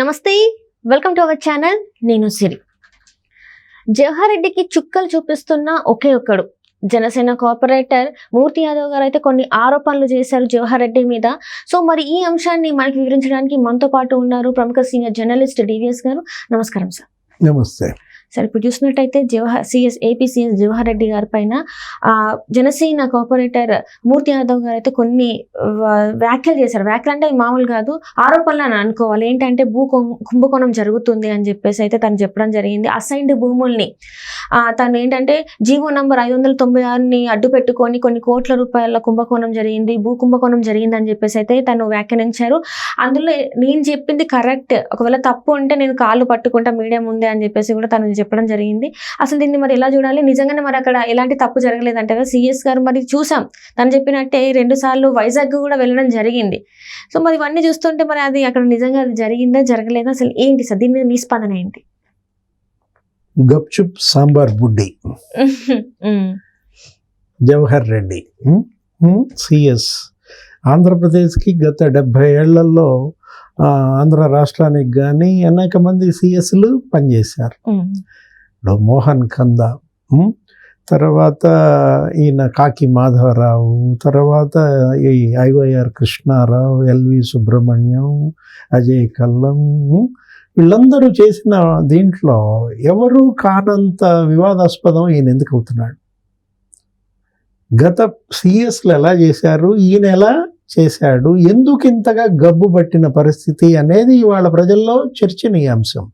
నమస్తే, welcome to our channel. నేను సిరి. జవహర్ రెడ్డికి చుక్కలు చూపిస్తున్న ఒకే ఒక్కడు జనసేన కార్పొరేటర్ మూర్తి యాదవ్ గారు అయితే కొన్ని ఆరోపణలు చేశారు జవహర్ రెడ్డి మీద. సో మరి ఈ అంశాన్ని మనకి వివరించడానికి మనతో పాటు ఉన్నారు ప్రముఖ సీనియర్ జర్నలిస్ట్ డివిఎస్ గారు. నమస్కారం సార్. నమస్తే సార్. ఇప్పుడు చూసినట్టయితే ఏపీ సీఎస్ జవహర్ రెడ్డి గారి పైన జనసేన కార్పొరేటర్ మూర్తి యాదవ్ గారు అయితే కొన్ని వ్యాఖ్యలు చేశారు. వ్యాఖ్యలు అంటే మామూలు కాదు, ఆరోపణలు అని అనుకోవాలి. ఏంటంటే కుంభకోణం జరుగుతుంది అని చెప్పేసి అయితే తను చెప్పడం జరిగింది. అసైన్డ్ భూముల్ని తను ఏంటంటే జీవో నంబర్ 596ని అడ్డు పెట్టుకొని కొన్ని కోట్ల రూపాయల కుంభకోణం జరిగింది, భూ కుంభకోణం జరిగింది అని చెప్పేసి అయితే తను వ్యాఖ్యానించారు. అందులో నేను చెప్పింది కరెక్ట్, ఒకవేళ తప్పు అంటే నేను కాళ్ళు పట్టుకుంటా మీడియా ముందే అని చెప్పేసి కూడా తను చెప్పడం జరిగింది. అసలు దీన్ని మరి ఎలా చూడాలి? నిజంగానే మరి అక్కడ ఎలాంటి తప్పు జరగలేదంటారా సిఎస్ గారు? మరి చూసాం తను చెప్పినట్టే 2 సార్లు వైజాగ్ కూడా వెళ్ళడం జరిగింది. సో మరి ఇవన్నీ చూస్తుంటే మరి అది అక్కడ నిజంగా అది జరిగిందా జరగలేదా, అసలు ఏంటి సార్ దీని మీద మీ స్పందన ఏంటి? గప్చుప్ సాంబార్ బుడ్డి జవహర్ రెడ్డి సిఎస్ ఆంధ్రప్రదేశ్కి గత 70 ఏళ్లలో ఆంధ్ర రాష్ట్రానికి కానీ అనేక మంది సిఎస్లు పనిచేశారు. మోహన్ కంద, తర్వాత ఈయన కాకి మాధవరావు, తర్వాత ఈ ఐవైఆర్ కృష్ణారావు, ఎల్వి సుబ్రహ్మణ్యం, అజయ్ కల్లం, వీళ్ళందరూ చేసిన దీంట్లో ఎవరు కానంత వివాదాస్పదం ఈయన ఎందుకు అవుతున్నాడు? గత సిఎస్లు ఎలా చేశారు, ఈయన ఎలా చేశాడు, ఎందుకు ఇంతగా గబ్బు పట్టిన పరిస్థితి అనేది ఇవాళ ప్రజల్లో చర్చనీయాంశం.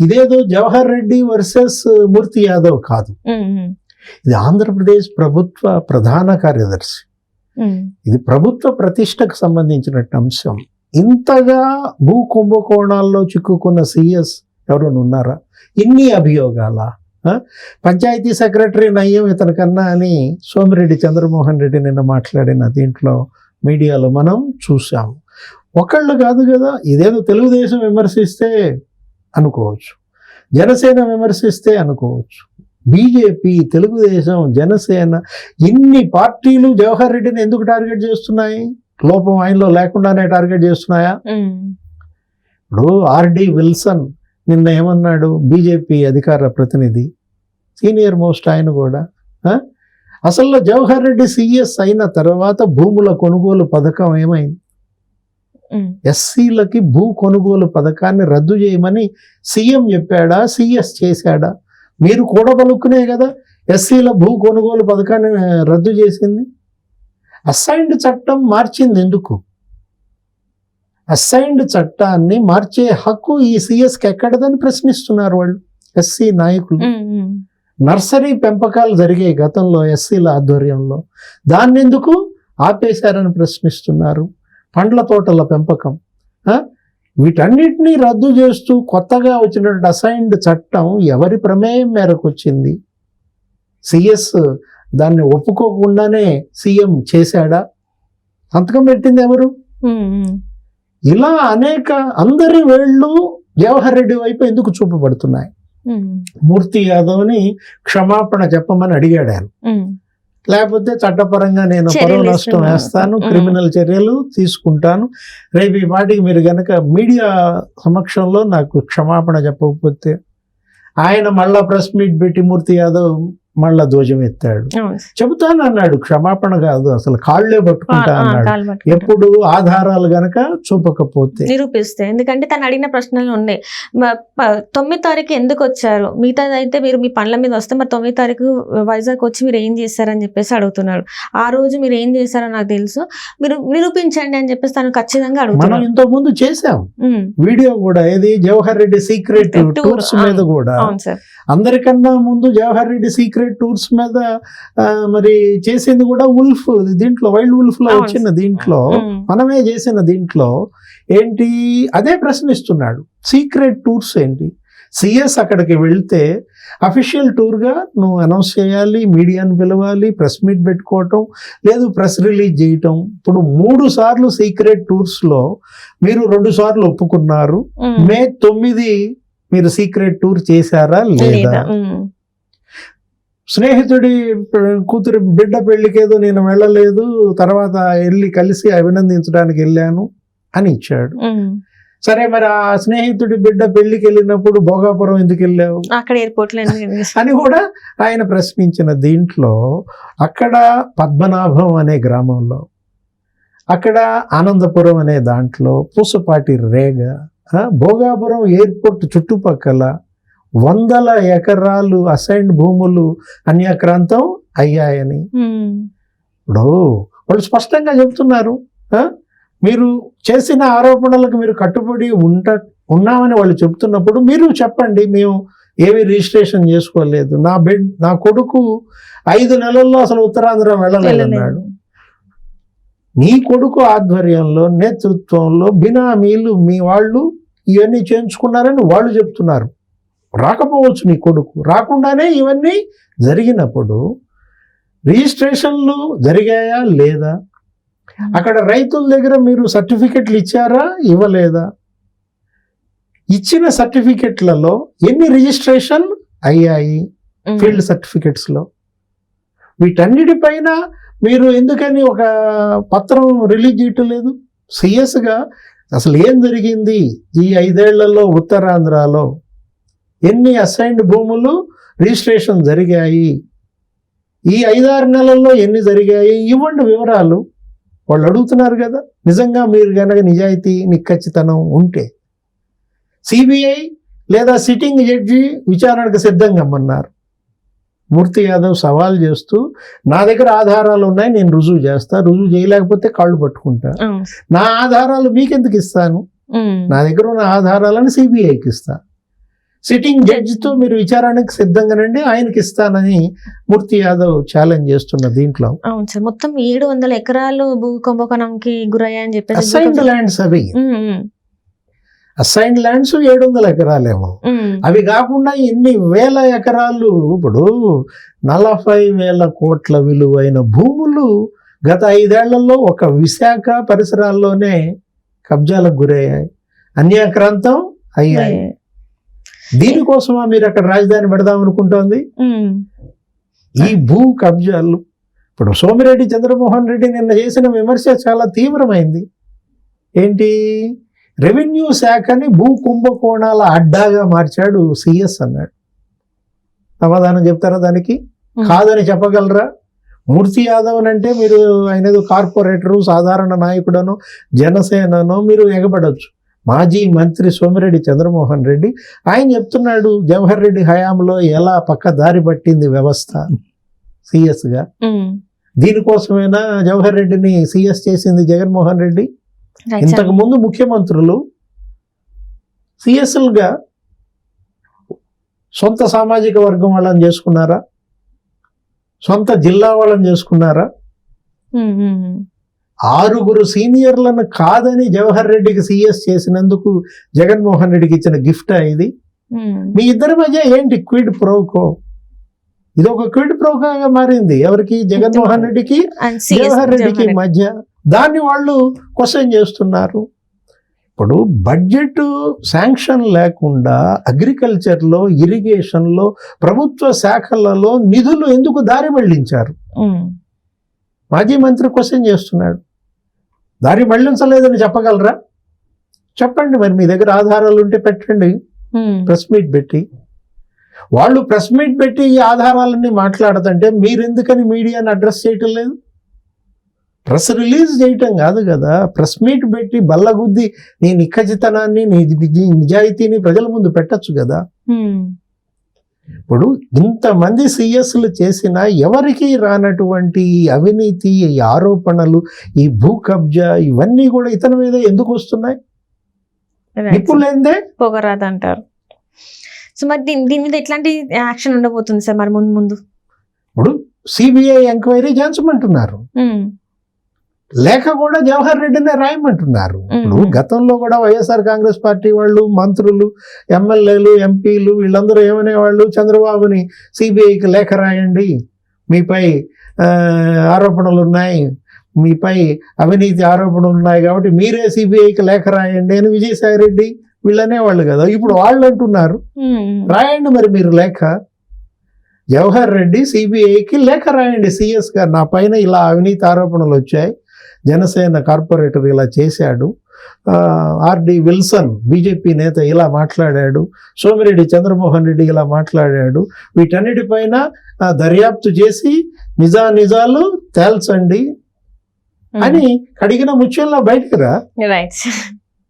ఇదేదో జవహర్ రెడ్డి వర్సెస్ మూర్తి యాదవ్ కాదు, ఇది ఆంధ్రప్రదేశ్ ప్రభుత్వ ప్రధాన కార్యదర్శి, ఇది ప్రభుత్వ ప్రతిష్టకు సంబంధించిన అంశం. ఇంతగా భూ కుంభకోణాల్లో చిక్కుకున్న సిఎస్ ఎవరైనా ఉన్నారా? ఇన్ని అభియోగాల పంచాయతీ సెక్రటరీ నయ్యం ఇతని కన్నా అని సోమిరెడ్డి చంద్రమోహన్ రెడ్డి నిన్న మాట్లాడిన దీంట్లో మీడియాలో మనం చూసాము. ఒకళ్ళు కాదు కదా, ఇదేదో తెలుగుదేశం విమర్శిస్తే అనుకోవచ్చు, జనసేన విమర్శిస్తే అనుకోవచ్చు, బీజేపీ, తెలుగుదేశం, జనసేన, ఇన్ని పార్టీలు జవహర్ రెడ్డిని ఎందుకు టార్గెట్ చేస్తున్నాయి? లోపం ఆయనలో లేకుండానే టార్గెట్ చేస్తున్నాయా? ఇప్పుడు ఆర్డి విల్సన్ నిన్న ఏమన్నాడు? బీజేపీ అధికార ప్రతినిధి, సీనియర్ మోస్ట్ ఆయన కూడా, అసలు జవహర్ రెడ్డి సిఎస్ అయిన తర్వాత భూముల కొనుగోలు పథకం ఏమైంది? ఎస్సీలకి భూ కొనుగోలు పథకాన్ని రద్దు చేయమని సీఎం చెప్పాడా, సిఎస్ చేశాడా? మీరు కూడబలుక్కునే కదా ఎస్సీల భూ కొనుగోలు పథకాన్ని రద్దు చేసింది. అసైన్డ్ చట్టం మార్చింది ఎందుకు? అసైన్డ్ చట్టాన్ని మార్చే హక్కు ఈ సిఎస్కి ఎక్కడదని ప్రశ్నిస్తున్నారు వాళ్ళు ఎస్సీ నాయకులు. నర్సరీ పెంపకాలు జరిగే గతంలో ఎస్సీల ఆధ్వర్యంలో, దాన్ని ఎందుకు ఆపేశారని ప్రశ్నిస్తున్నారు. పండ్ల తోటల పెంపకం, వీటన్నిటినీ రద్దు చేస్తూ కొత్తగా వచ్చినటువంటి అసైన్డ్ చట్టం ఎవరి ప్రమేయం మేరకు వచ్చింది? సిఎస్ దాన్ని ఒప్పుకోకుండానే సీఎం చేశాడా? సంతకం పెట్టింది ఎవరు? ఇలా అనేక అందరి వేళ్ళు జవహర్ రెడ్డి వైపు ఎందుకు చూపబడుతున్నాయి? మూర్తి యాదవ్ని క్షమాపణ చెప్పమని అడిగాడు ఆయన, లేకపోతే చట్టపరంగా నేను పరువు నష్టం వేస్తాను, క్రిమినల్ చర్యలు తీసుకుంటాను, రేపు ఈ పాటికి మీరు గనక మీడియా సమక్షంలో నాకు క్షమాపణ చెప్పకపోతే, ఆయన మళ్ళా ప్రెస్ మీట్ పెట్టి మూర్తి యాదవ్ మళ్ళా ధ్వజం ఎత్తాడు. చెబుతాను అన్నాడు, క్షమాపణ కాదు అసలు కాళ్లే పట్టుకుంటా అన్నాడు. ఎప్పుడు ఆధారాలు గనక చూపకపోతే నిరూపిస్తే. ఎందుకంటే తను అడిగిన ప్రశ్నలు ఉన్నాయి. 9 తారీఖు ఎందుకు వచ్చారు, మిగతాది అయితే మీరు మీ పనుల మీద వస్తే మరి 9 తారీఖు వైజాగ్ వచ్చి మీరు ఏం చేశారని చెప్పేసి అడుగుతున్నాడు. ఆ రోజు మీరు ఏం చేశారో నాకు తెలుసు, మీరు నిరూపించండి అని చెప్పేసి తను ఖచ్చితంగా అడుగుతున్నాడు. మనం ఇంతకు ముందు చేసాం వీడియో కూడా, ఏది జవహర్ రెడ్డి సీక్రెట్ టూర్స్ మీద కూడా. అందరికన్నా ముందు జవహర్ రెడ్డి సీక్రెట్ టూర్స్ మీద మరి చేసింది కూడా ఉల్ఫ్, దీంట్లో వైల్డ్ ఉల్ఫ్ లో వచ్చిన దీంట్లో మనమే చేసిన దీంట్లో ఏంటి అదే ప్రశ్నిస్తున్నాడు. సీక్రెట్ టూర్స్ ఏంటి? సిఎస్ అక్కడికి వెళ్తే అఫీషియల్ టూర్గా నువ్వు అనౌన్స్ చేయాలి, మీడియాను పిలవాలి, ప్రెస్ మీట్ పెట్టుకోవటం, లేదు ప్రెస్ రిలీజ్ చేయటం. ఇప్పుడు 3 సార్లు సీక్రెట్ టూర్స్లో మీరు 2 సార్లు ఒప్పుకున్నారు. మే 9 మీరు సీక్రెట్ టూర్ చేశారా లేదా? స్నేహితుడి కూతురి బిడ్డ పెళ్లికేదో నేను వెళ్ళలేదు, తర్వాత వెళ్ళి కలిసి అభినందించడానికి వెళ్ళాను అని ఇచ్చాడు. సరే మరి ఆ స్నేహితుడి బిడ్డ పెళ్లికి వెళ్ళినప్పుడు భోగాపురం ఎందుకు వెళ్ళావు అక్కడ ఎయిర్పోర్ట్ లో అని కూడా ఆయన ప్రశ్నించిన దీంట్లో అక్కడ పద్మనాభం అనే గ్రామంలో, అక్కడ ఆనందపురం అనే దాంట్లో, పూసపాటి రేగ, భోగాపురం ఎయిర్పోర్ట్ చుట్టుపక్కల 100 ఎకరాలు అసైన్డ్ భూములు అన్యాక్రాంతం అయ్యాయని ఇప్పుడు వాళ్ళు స్పష్టంగా చెప్తున్నారు. మీరు చేసిన ఆరోపణలకు మీరు కట్టుబడి ఉన్నామని వాళ్ళు చెప్తున్నప్పుడు మీరు చెప్పండి, మేము ఏవి రిజిస్ట్రేషన్ చేసుకోలేదు, నా కొడుకు 5 నెలల్లో అసలు ఉత్తరాంధ్ర వెళ్ళలేదన్నాడు. నీ కొడుకు ఆధ్వర్యంలో నేతృత్వంలో బినామీలు మీ వాళ్ళు ఇవన్నీ చేయించుకున్నారని వాళ్ళు చెప్తున్నారు. రాకపోవచ్చు నీ కొడుకు, రాకుండానే ఇవన్నీ జరిగినప్పుడు రిజిస్ట్రేషన్లు జరిగాయా లేదా, అక్కడ రైతుల దగ్గర మీరు సర్టిఫికెట్లు ఇచ్చారా ఇవ్వలేదా, ఇచ్చిన సర్టిఫికెట్లలో ఎన్ని రిజిస్ట్రేషన్ అయ్యాయి ఫీల్డ్ సర్టిఫికెట్స్లో, వీటన్నిటిపైన మీరు ఎందుకని ఒక పత్రం రిలీజ్ చేయట్లేదు? సిఎస్గా అసలు ఏం జరిగింది ఈ 5 ఏళ్లలో ఉత్తరాంధ్రలో, ఎన్ని అసైన్డ్ భూములు రిజిస్ట్రేషన్ జరిగాయి, ఈ 5-6 నెలల్లో ఎన్ని జరిగాయి ఇవ్వండి వివరాలు. వాళ్ళు అడుగుతున్నారు కదా. నిజంగా మీరు కనుక నిజాయితీ నిక్కచ్చితనం ఉంటే సిబిఐ లేదా సిట్టింగ్ జడ్జి విచారణకు సిద్ధంగా అమ్మన్నారు. మూర్తి యాదవ్ సవాల్ చేస్తూ నా దగ్గర ఆధారాలు ఉన్నాయి, నేను రుజువు చేస్తా, రుజువు చేయలేకపోతే కాళ్ళు పట్టుకుంటా, నా ఆధారాలు మీకెందుకు ఇస్తాను, నా దగ్గర ఉన్న ఆధారాలను సిబిఐకి ఇస్తా, సిట్టింగ్ జడ్జితో మీరు విచారణకు సిద్ధంగానండి, ఆయనకి ఇస్తానని మూర్తి యాదవ్ ఛాలెంజ్ చేస్తున్న దీంట్లో. అవును సార్, మొత్తం 700 ఎకరాలు భూ కుంభకోణంకి గురయ్యాయని చెప్పేసి అసైన్డ్ ల్యాండ్స్ అవి, అసైన్డ్ ల్యాండ్స్ 700 ఎకరాలేమో, అవి కాకుండా ఎన్ని వేల ఎకరాలు, ఇప్పుడు 40,000 కోట్ల విలువైన భూములు గత 5 ఏళ్లలో ఒక విశాఖ పరిసరాల్లోనే కబ్జాలకు గురయ్యాయి, అన్యాక్రాంతం అయ్యాయి. దీనికోసమా మీరు అక్కడ రాజధాని పెడదాం అనుకుంటోంది? ఈ భూ కబ్జాలు, ఇప్పుడు సోమిరెడ్డి చంద్రమోహన్ రెడ్డి నిన్న చేసిన విమర్శ చాలా తీవ్రమైంది. ఏంటి, రెవెన్యూ శాఖని భూ కుంభకోణాల అడ్డాగా మార్చాడు సిఎస్ అన్నాడు. సమాధానం చెప్తారా దానికి? కాదని చెప్పగలరా? మూర్తి యాదవ్ అంటే మీరు ఆయన ఏదో కార్పొరేటరు, సాధారణ నాయకుడనో జనసేననో మీరు ఎగబడవచ్చు. మాజీ మంత్రి సోమిరెడ్డి చంద్రమోహన్ రెడ్డి ఆయన చెప్తున్నాడు జవహర్ రెడ్డి హయాంలో ఎలా పక్క దారి పట్టింది వ్యవస్థ సిఎస్గా. దీనికోసమైనా జవహర్ రెడ్డిని సిఎస్ చేసింది జగన్మోహన్ రెడ్డి? ఇంతకు ముందు ముఖ్యమంత్రులు సిఎస్లుగా సొంత సామాజిక వర్గం వాళ్ళని చేసుకున్నారా, సొంత జిల్లా వాళ్ళని చేసుకున్నారా? 6 సీనియర్లను కాదని జవహర్ రెడ్డికి సిఎస్ చేసినందుకు జగన్మోహన్ రెడ్డికి ఇచ్చిన గిఫ్ట్ ఇది. మీ ఇద్దరి మధ్య ఏంటి క్విడ్ ప్రోకో? ఇది ఒక క్విడ్ ప్రోకోగా మారింది. ఎవరికి? జగన్మోహన్ రెడ్డికి జవహర్ రెడ్డికి మధ్య. దాన్ని వాళ్ళు క్వశ్చన్ చేస్తున్నారు. ఇప్పుడు బడ్జెట్ శాంక్షన్ లేకుండా అగ్రికల్చర్లో, ఇరిగేషన్లో, ప్రభుత్వ శాఖలలో నిధులు ఎందుకు దారి మళ్లించారు? మాజీ మంత్రి క్వశ్చన్ చేస్తున్నాడు. దారి మళ్లించలేదని చెప్పగలరా? చెప్పండి, మరి మీ దగ్గర ఆధారాలు ఉంటే పెట్టండి, ప్రెస్ మీట్ పెట్టి. వాళ్ళు ప్రెస్ మీట్ పెట్టి ఈ ఆధారాలన్నీ మాట్లాడుతుంటే మీరెందుకని మీడియాని అడ్రస్ చేయటం లేదు? ప్రెస్ రిలీజ్ చేయటం కాదు కదా, ప్రెస్ మీట్ పెట్టి బల్లగుద్ది నీ నిఖచ్చితనాన్ని, నీ నిజాయితీని ప్రజల ముందు పెట్టచ్చు కదా. ఇప్పుడు ఇంతమంది సిఎస్లు చేసినా ఎవరికి రానటువంటి ఈ అవినీతి, ఈ ఆరోపణలు, ఈ భూ కబ్జా ఇవన్నీ కూడా ఇతని మీద ఎందుకు వస్తున్నాయి? నిప్పులేందే పొగరాదు అంటారు. సో మరి దీని మీద ఎట్లాంటి యాక్షన్ ఉండబోతుంది సార్ మరి ముందు? ఇప్పుడు సిబిఐ ఎంక్వైరీ చేయించమంటున్నారు, లేఖ కూడా జవహర్ రెడ్డినే రాయమంటున్నారు. ఇప్పుడు గతంలో కూడా వైఎస్ఆర్ కాంగ్రెస్ పార్టీ వాళ్ళు, మంత్రులు, ఎమ్మెల్యేలు, ఎంపీలు వీళ్ళందరూ ఏమనేవాళ్ళు, చంద్రబాబుని సిబిఐకి లేఖ రాయండి, మీపై ఆరోపణలు ఉన్నాయి, మీపై అవినీతి ఆరోపణలు ఉన్నాయి కాబట్టి మీరే సిబిఐకి లేఖ రాయండి అని విజయసాయి రెడ్డి వీళ్ళనేవాళ్ళు కదా. ఇప్పుడు వాళ్ళు అంటున్నారు రాయండి మరి మీరు లేఖ, జవహర్ రెడ్డి సిబిఐకి లేఖ రాయండి, సిఎస్ గారు నా పైన ఇలా అవినీతి ఆరోపణలు వచ్చాయి, జనసేన కార్పొరేటర్ ఇలా చేశాడు, ఆర్డి విల్సన్ బీజేపీ నేత ఇలా మాట్లాడాడు, సోమిరెడ్డి చంద్రమోహన్ రెడ్డి ఇలా మాట్లాడాడు, వీటన్నిటిపైన దర్యాప్తు చేసి నిజాలు తేల్చండి అని కడిగిన ముత్యంలో బయటకు రా. రైట్.